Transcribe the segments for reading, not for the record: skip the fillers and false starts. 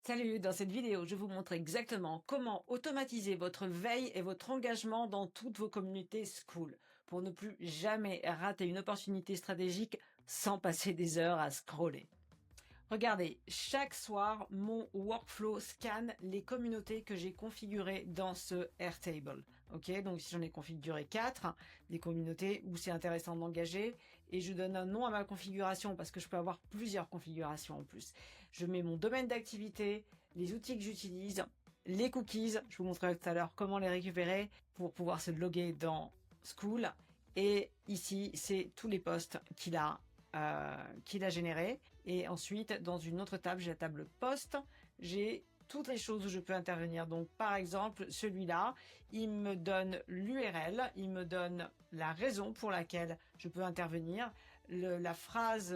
Salut, dans cette vidéo, je vous montre exactement comment automatiser votre veille et votre engagement dans toutes vos communautés School pour ne plus jamais rater une opportunité stratégique sans passer des heures à scroller. Regardez, chaque soir, mon workflow scanne les communautés que j'ai configurées dans ce Airtable. Ok, donc si j'en ai configuré 4, des communautés où c'est intéressant d'engager, et je donne un nom à ma configuration parce que je peux avoir plusieurs configurations en plus. Je mets mon domaine d'activité, les outils que j'utilise, les cookies, je vous montrerai tout à l'heure comment les récupérer pour pouvoir se loguer dans School. Et ici, c'est tous les posts qu'il a générés. Et ensuite, dans une autre table, j'ai la table poste. J'ai toutes les choses où je peux intervenir. Donc, par exemple, celui-là, il me donne l'URL, il me donne la raison pour laquelle je peux intervenir, la phrase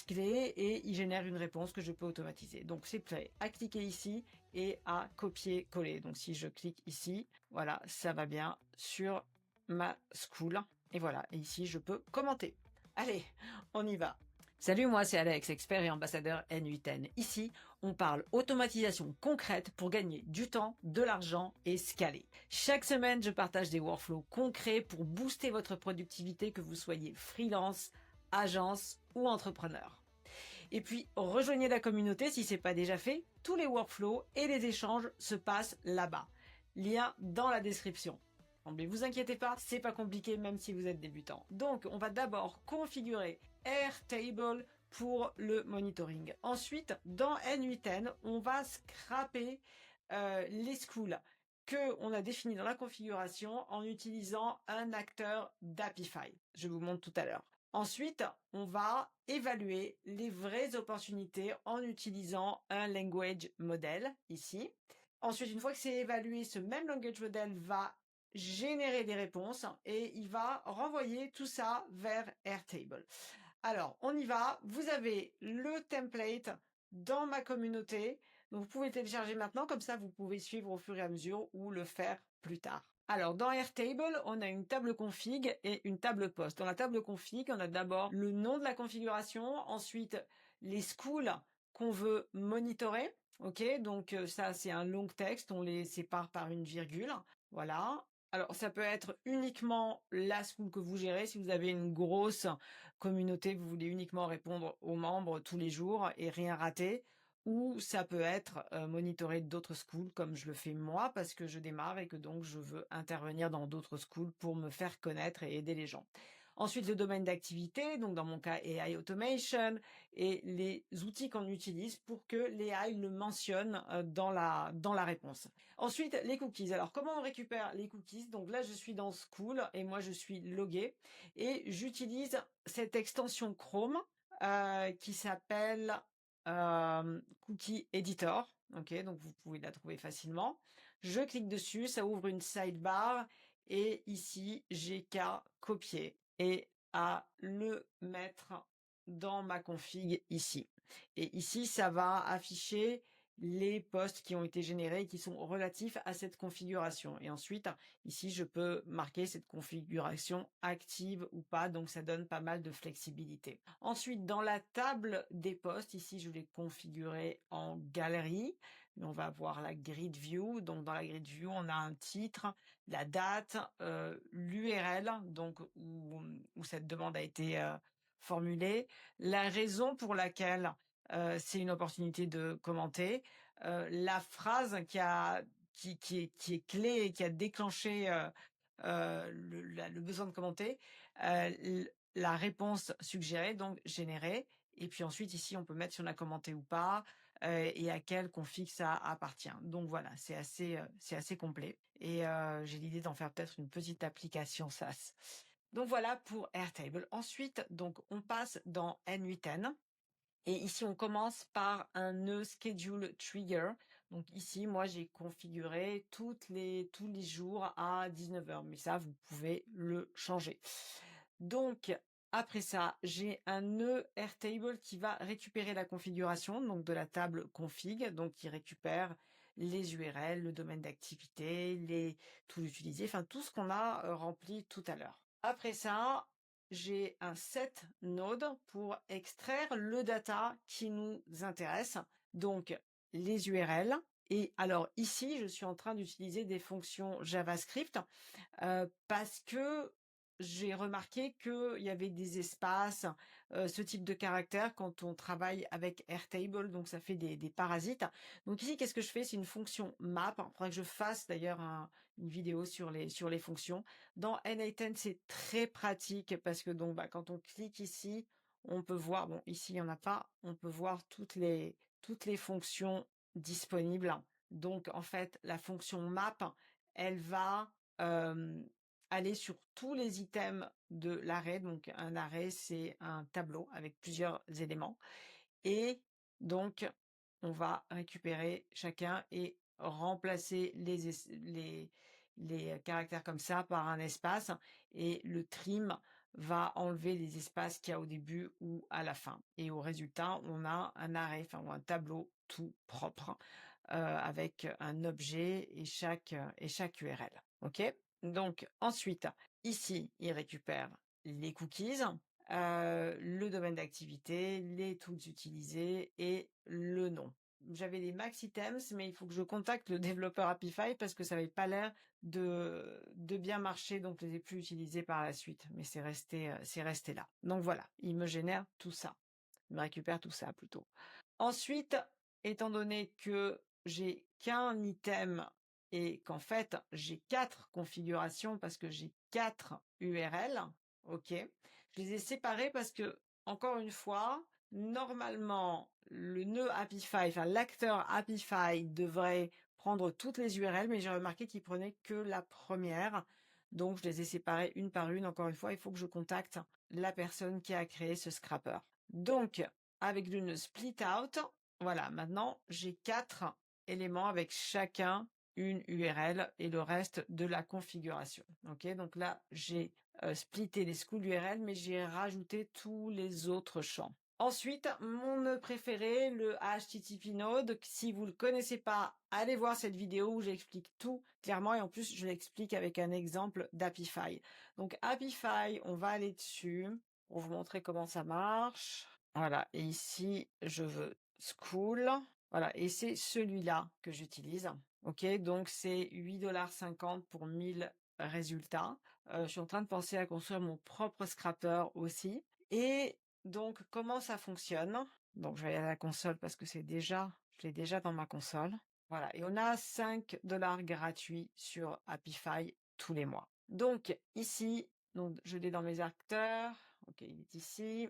clé, et il génère une réponse que je peux automatiser. Donc, c'est prêt à cliquer ici et à copier-coller. Donc, si je clique ici, voilà, ça va bien sur ma school. Et voilà, et ici, je peux commenter. Allez, on y va. Salut, moi c'est Alex, expert et ambassadeur N8N. Ici, on parle automatisation concrète pour gagner du temps, de l'argent et scaler. Chaque semaine, je partage des workflows concrets pour booster votre productivité, que vous soyez freelance, agence ou entrepreneur. Et puis, rejoignez la communauté si ce n'est pas déjà fait. Tous les workflows et les échanges se passent là-bas. Lien dans la description. Mais vous inquiétez pas, c'est pas compliqué même si vous êtes débutant. Donc, on va d'abord configurer Airtable pour le monitoring. Ensuite, dans N8N, on va scraper les schools que on a définis dans la configuration en utilisant un acteur d'Apify. Je vous montre tout à l'heure. Ensuite, on va évaluer les vraies opportunités en utilisant un language model ici. Ensuite, une fois que c'est évalué, ce même language model va générer des réponses et il va renvoyer tout ça vers Airtable. Alors, on y va. Vous avez le template dans ma communauté. Donc, vous pouvez télécharger maintenant, comme ça, vous pouvez suivre au fur et à mesure ou le faire plus tard. Alors, dans Airtable, on a une table config et une table post. Dans la table config, on a d'abord le nom de la configuration, ensuite les schools qu'on veut monitorer. Ok, donc ça, c'est un long texte, on les sépare par une virgule. Voilà. Alors, ça peut être uniquement la school que vous gérez. Si vous avez une grosse communauté, vous voulez uniquement répondre aux membres tous les jours et rien rater, ou ça peut être monitorer d'autres schools comme je le fais moi parce que je démarre et que donc je veux intervenir dans d'autres schools pour me faire connaître et aider les gens. Ensuite, le domaine d'activité, donc dans mon cas AI Automation, et les outils qu'on utilise pour que l'AI le mentionne dans la réponse. Ensuite, les cookies. Alors, comment on récupère les cookies? Donc là, je suis dans School et moi, je suis logué et j'utilise cette extension Chrome qui s'appelle Cookie Editor. Ok, donc vous pouvez la trouver facilement. Je clique dessus, ça ouvre une sidebar et ici, j'ai qu'à copier et à le mettre dans ma config ici. Et ici, ça va afficher les postes qui ont été générés et qui sont relatifs à cette configuration. Et ensuite, ici, je peux marquer cette configuration active ou pas, donc ça donne pas mal de flexibilité. Ensuite, dans la table des postes, ici, je l'ai configuré en galerie. On va voir la grid view. Donc, dans la grid view, on a un titre, la date, l'URL, donc où cette demande a été formulée, la raison pour laquelle c'est une opportunité de commenter, la phrase qui est clé et qui a déclenché le besoin de commenter, la réponse suggérée, donc générée, et puis ensuite ici on peut mettre si on a commenté ou pas, et à quelle config ça appartient. Donc voilà, c'est assez complet, et j'ai l'idée d'en faire peut-être une petite application SaaS. Donc voilà pour Airtable. Ensuite, donc on passe dans N8N. Et ici, on commence par un nœud schedule trigger. Donc ici, moi, j'ai configuré tous les jours à 19h. Mais ça, vous pouvez le changer. Donc, après ça, j'ai un nœud Airtable qui va récupérer la configuration donc de la table config. Donc, qui récupère les URL, le domaine d'activité, tout l'utiliser, enfin tout ce qu'on a rempli tout à l'heure. Après ça, j'ai un set node pour extraire le data qui nous intéresse. Donc, les URL. Et alors ici, je suis en train d'utiliser des fonctions JavaScript parce que j'ai remarqué qu'il y avait des espaces, ce type de caractère quand on travaille avec Airtable, donc ça fait des parasites. Donc ici, qu'est-ce que je fais? C'est une fonction map. Il faudrait que je fasse d'ailleurs une vidéo sur les fonctions. Dans N8N, c'est très pratique parce que donc, quand on clique ici, on peut voir, bon, ici, il n'y en a pas, on peut voir toutes les fonctions disponibles. Donc, en fait, la fonction map, elle va aller sur tous les items de l'array. Donc, un array, c'est un tableau avec plusieurs éléments. Et donc, on va récupérer chacun et remplacer les caractères comme ça par un espace. Et le trim va enlever les espaces qu'il y a au début ou à la fin. Et au résultat, on a un array, enfin, ou un tableau tout propre avec un objet et chaque URL. OK? Donc, ensuite, ici, il récupère les cookies, le domaine d'activité, les tools utilisés et le nom. J'avais les max items, mais il faut que je contacte le développeur Apify parce que ça n'avait pas l'air de bien marcher, donc je les ai plus utilisés par la suite. Mais c'est resté là. Donc voilà, il me génère tout ça. Il me récupère tout ça plutôt. Ensuite, étant donné que j'ai qu'un item et qu'en fait j'ai 4 configurations parce que j'ai 4 URL, ok, je les ai séparés parce que, encore une fois, normalement, le nœud Apify, enfin l'acteur Apify devrait prendre toutes les URL, mais j'ai remarqué qu'il prenait que la première. Donc, je les ai séparés une par une. Encore une fois, il faut que je contacte la personne qui a créé ce scrapper. Donc, avec le nœud split out, voilà, maintenant j'ai 4 éléments avec chacun une URL et le reste de la configuration. Ok, donc là j'ai splitté les schools URL, mais j'ai rajouté tous les autres champs. Ensuite, mon nœud préféré, le HTTP Node. Si vous ne le connaissez pas, allez voir cette vidéo où j'explique tout clairement et en plus je l'explique avec un exemple d'Apify. Donc Apify, on va aller dessus pour vous montrer comment ça marche. Voilà, et ici, je veux school. Voilà, et c'est celui-là que j'utilise. OK, donc c'est 8,50 $ pour 1000 résultats. Je suis en train de penser à construire mon propre scrapper aussi. Et donc, comment ça fonctionne? Donc, je vais aller à la console parce que je l'ai déjà dans ma console. Voilà, et on a 5 $ gratuits sur Apify tous les mois. Donc, ici, donc, je l'ai dans mes acteurs. OK, il est ici.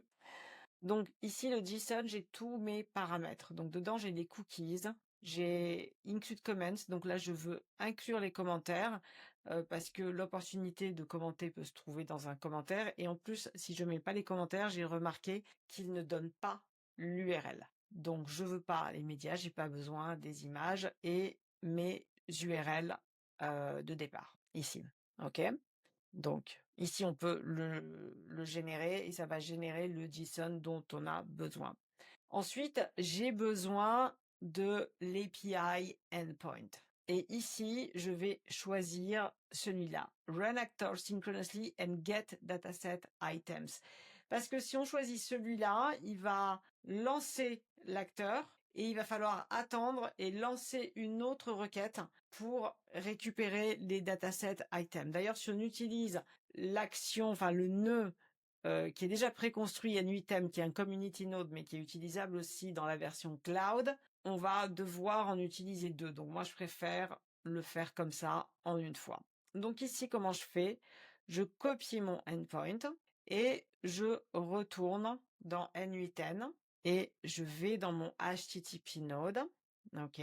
Donc ici, le JSON, j'ai tous mes paramètres. Donc dedans, j'ai les cookies, j'ai include comments. Donc là, je veux inclure les commentaires parce que l'opportunité de commenter peut se trouver dans un commentaire. Et en plus, si je mets pas les commentaires, j'ai remarqué qu'ils ne donnent pas l'URL. Donc je veux pas les médias, j'ai pas besoin des images et mes URL de départ ici. OK? Donc, ici, on peut le générer et ça va générer le JSON dont on a besoin. Ensuite, j'ai besoin de l'API Endpoint. Et ici, je vais choisir celui-là. Run Actor Synchronously and Get Dataset Items. Parce que si on choisit celui-là, il va lancer l'acteur et il va falloir attendre et lancer une autre requête pour récupérer les datasets items. D'ailleurs, si on utilise l'action, enfin le nœud qui est déjà préconstruit N8M, qui est un community node, mais qui est utilisable aussi dans la version cloud, on va devoir en utiliser deux. Donc moi, je préfère le faire comme ça en une fois. Donc ici, comment je fais? Je copie mon endpoint et je retourne dans N8N et je vais dans mon HTTP node. OK.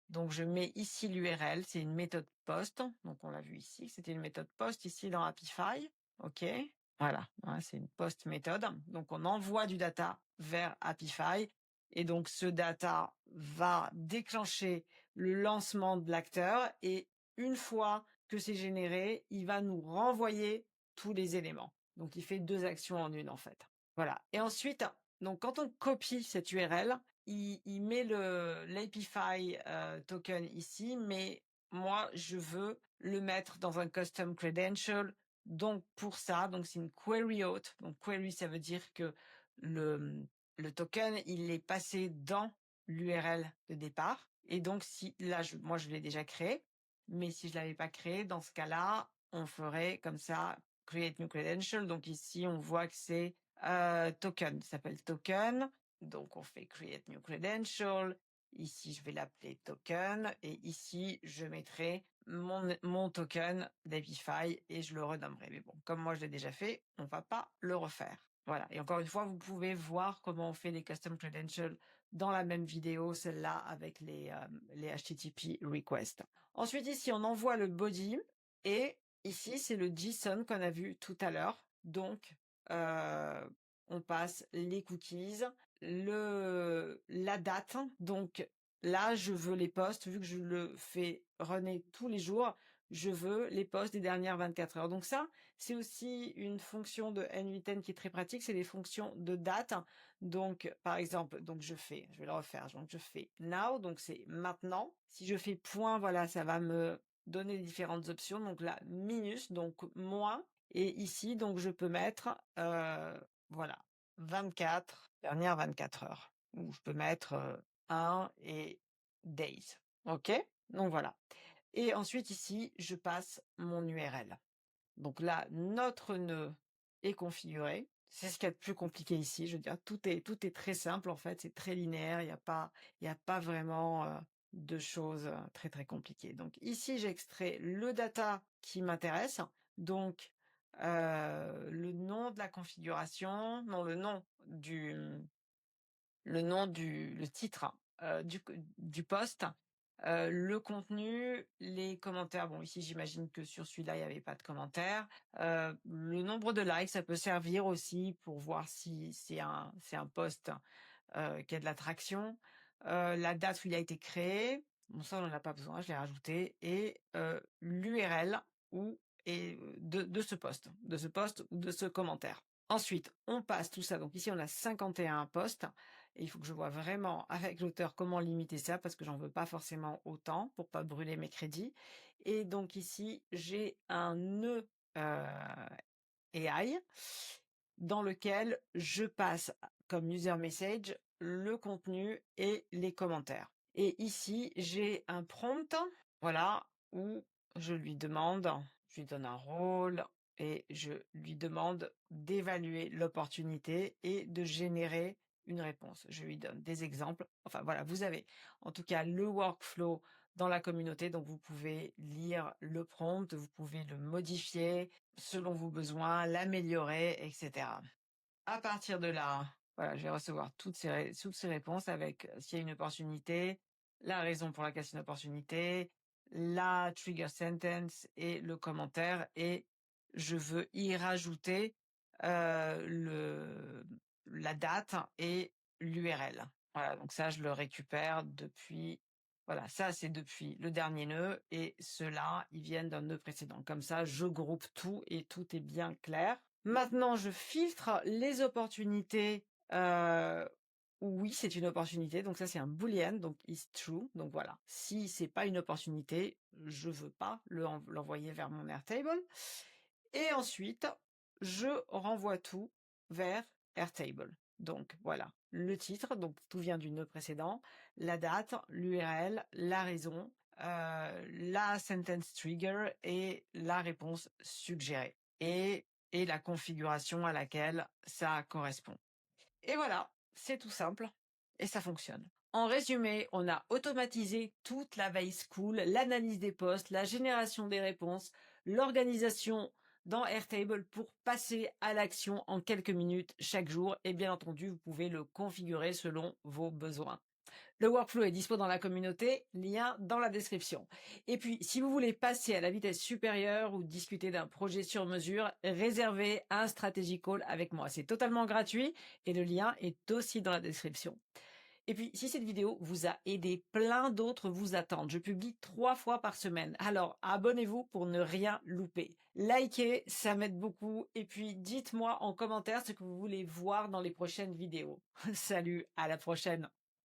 Donc je mets ici l'URL, c'est une méthode post. Donc on l'a vu ici, c'était une méthode post ici dans Apify. OK. Voilà, hein, c'est une post méthode. Donc on envoie du data vers Apify et donc ce data va déclencher le lancement de l'acteur et une fois que c'est généré, il va nous renvoyer tous les éléments. Donc il fait deux actions en une en fait. Voilà. Et ensuite, donc quand on copie cette URL, il met l'API token ici, mais moi, je veux le mettre dans un custom credential. Donc, pour ça, donc c'est une query auth. Donc, query, ça veut dire que le, le token, il est passé dans l'URL de départ. Et donc, si là, moi, je l'ai déjà créé, mais si je l'avais pas créé, dans ce cas-là, on ferait comme ça, create new credential. Donc ici, on voit que c'est token, ça s'appelle token. Donc, on fait create new credential. Ici, je vais l'appeler token. Et ici, je mettrai mon token d'Epify et je le renommerai. Mais bon, comme moi, je l'ai déjà fait, on va pas le refaire. Voilà. Et encore une fois, vous pouvez voir comment on fait les custom credentials dans la même vidéo, celle-là avec les HTTP requests. Ensuite, ici, on envoie le body et ici, c'est le JSON qu'on a vu tout à l'heure. Donc, on passe les cookies, la date. Donc là, je veux les posts, vu que je le fais runner tous les jours, je veux les posts des dernières 24 heures. Donc ça, c'est aussi une fonction de N8N qui est très pratique, c'est les fonctions de date. Donc, par exemple, je vais le refaire. Donc, je fais now, donc c'est maintenant. Si je fais point, voilà, ça va me donner les différentes options. Donc là, minus, donc moins. Et ici, donc je peux mettre, voilà, 24, dernière 24 heures. Ou je peux mettre 1 et days. OK? Donc voilà. Et ensuite ici, je passe mon URL. Donc là, notre nœud est configuré. C'est ce qu'il y a de plus compliqué ici. Je veux dire, tout est très simple en fait. C'est très linéaire. Il y a pas vraiment de choses très très compliquées. Donc ici, j'extrais le data qui m'intéresse. Donc le nom de la configuration, non, le titre du post, le contenu, les commentaires. Bon, ici, j'imagine que sur celui-là, il n'y avait pas de commentaires. Le nombre de likes, ça peut servir aussi pour voir si c'est un post qui a de l'attraction. La date où il a été créé, bon, ça, on n'en a pas besoin, je l'ai rajouté. Et l'URL de ce post, ou de ce commentaire. Ensuite, on passe tout ça. Donc ici, on a 51 posts. Et il faut que je vois vraiment avec l'auteur comment limiter ça parce que j'en veux pas forcément autant pour pas brûler mes crédits. Et donc ici, j'ai un nœud AI dans lequel je passe comme user message le contenu et les commentaires. Et ici, j'ai un prompt, voilà, où je lui demande, je lui donne un rôle et je lui demande d'évaluer l'opportunité et de générer une réponse. Je lui donne des exemples. Enfin voilà, vous avez en tout cas le workflow dans la communauté, donc vous pouvez lire le prompt, vous pouvez le modifier selon vos besoins, l'améliorer, etc. À partir de là, voilà, je vais recevoir toutes ces réponses avec s'il y a une opportunité, la raison pour laquelle c'est une opportunité, la trigger sentence et le commentaire. Et je veux y rajouter la date et l'URL. Voilà, donc ça, je le récupère depuis. Voilà, ça, c'est depuis le dernier nœud et ceux-là, ils viennent d'un nœud précédent. Comme ça, je groupe tout et tout est bien clair. Maintenant, je filtre les opportunités. Oui, c'est une opportunité. Donc ça, c'est un boolean, donc is true. Donc voilà. Si c'est pas une opportunité, je veux pas l'envoyer vers mon Airtable. Et ensuite, je renvoie tout vers Airtable. Donc voilà, le titre, donc tout vient du nœud précédent, la date, l'URL, la raison, la sentence trigger et la réponse suggérée. Et la configuration à laquelle ça correspond. Et voilà, c'est tout simple et ça fonctionne. En résumé, on a automatisé toute la veille school, l'analyse des postes, la génération des réponses, l'organisation dans Airtable pour passer à l'action en quelques minutes chaque jour. Et bien entendu, vous pouvez le configurer selon vos besoins. Le workflow est dispo dans la communauté, lien dans la description. Et puis, si vous voulez passer à la vitesse supérieure ou discuter d'un projet sur mesure, réservez un strategy call avec moi. C'est totalement gratuit et le lien est aussi dans la description. Et puis, si cette vidéo vous a aidé, plein d'autres vous attendent. Je publie 3 fois par semaine. Alors, abonnez-vous pour ne rien louper. Likez, ça m'aide beaucoup. Et puis, dites-moi en commentaire ce que vous voulez voir dans les prochaines vidéos. Salut, à la prochaine.